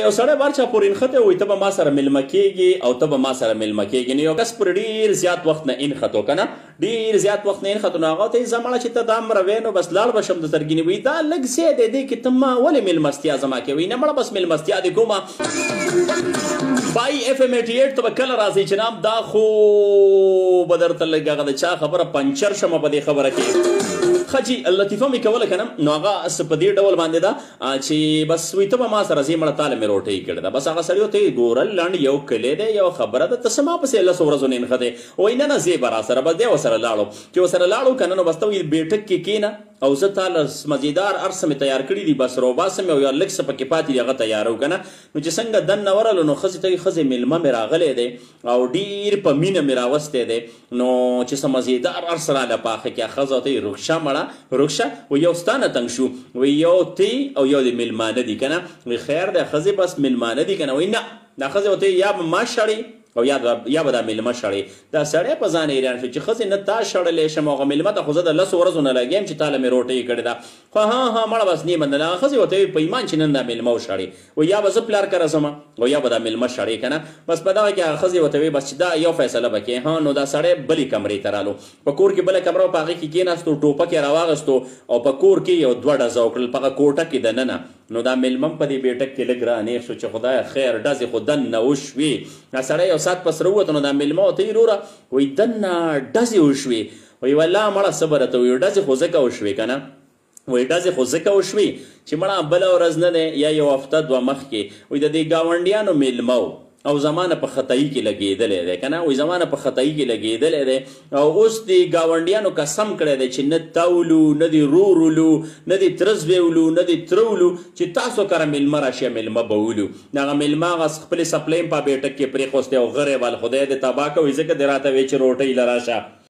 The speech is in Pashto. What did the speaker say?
یو سړی بار چا پورې نښتی وایي ته به ما سره میلمه کېږي او ته به ما سره میلمه کېږي. نو یو کس پورې ډېر زیات وخت نه انښتو که نه، ډېر زیات وخت نه انښتو. نو هغه ته یې زه مړه چې ته دا مروې نو بس لاړ به شم د زرګینې. وایي دا لږ ځای دی دې کې ته ما ولې میلمستیا زما کوې؟ وایي نه مړه بس میلمستیا دې کومه. بای اف ام 88 ته به کله راځئ جناب، دا خو به درته لږ هغه د چا خبره پنچر شمه په دې خبره کې. ښه جي لطیفه مې کوله که نه، نو هغه په دې ډول باندې ده چې بس وایي ته به ما سره ځې مړه تاله مې روټۍ کړې ده. بس هغه سړي ورته وایي ګوره لنډ یو کلی دی یو خبره ده، ته څه ما پسې 10 ورځو نه نښتې؟ وایي نه نه ځې به را سره. بس دی ورسره لاړو. چې ورسره لاړو که نه نو بس ته وایي بیټک کې کښېنه او زه تاله مزیدار هر څه مې تیار کړي دي، بس روباسم او یا لږ څه پکې پاتې دي هغه تیارو که نه. نو چې څنګه دننه ورغلو نو ښځې ته وایي ښځې میلمه مې راغلی دی او ډېر په مینه مې راوستی دی، نو چې څه مزیدار هر څه راله پاخه کړه. ښځه ورته وایي رخشه مړه رخشه. وایي یو ستا نه تنګ شو، وایي یو تی او یو د میلمانه دي که نه. وایي خیر دی ښځې بس میلمانه دي که نه. وایي نه دا ښځې ورته وایي یا به ما شړې او یا به دا میلمه شړې. دا سړی په ځان حیران شو چې ښځې نه تا شړلی شم هغه میلمه ته خو زه د 10 ورځو نه لګیم چې تاله مې روټۍ کړې ده. خو ها مړه بس نیمه نه. هغه ښځې ورته وایي په ایمان چې نن دا میلمه وشړې. وایي یا به زه پلار کره ځم او یا به دا میلمه شړې که نه. بس په دغه کې هغه ښځې ورته وایي بس چې دا یو فیصله به کې. ها نو دا سړی بلې کمرې ته رالو. په کور کې بله کمره وه، په هغې کې کېناستو، ټوپک یې راواغستو او په کور کې یو 2 ډزه وکړل په هغه کوټه کې دننه. نو دا میلمه په دې بیټک کې لږ رانیغ شو چې خدایه خیر ډزې خو دننه وشوې. دا سړی یو ساعت پس راووت. نو دا میلمه ورته وایي وروره وایي دننه ډزې وشوې. وایي والله مړه څه به راته وایي ډزې خو ځکه وشوې که نه. وایي ډزې خو ځکه وشوې چې مړه بله ورځ نه دی یا یو هفته 2 مخکې وایي د دې ګاونډیانو میلمه و او زمانه په خطایي کې لګېدلی دی که نه. وایي زمانه په خطایي کې لګېدلی دی او اوس د ګاونډیانو قسم کړی دی چې نه تولو نه دې رورولو نه دې ترزبېولو نه دې ترولو چې تاسو کره میلمه راشي میلمه به ولو. هغه میلمه هغه خپلې سپلۍ په بیټک کې پرېښوستی او غری بل خدای دې تباه کوي ځکه دې راته وایي چې روټۍ له راشه.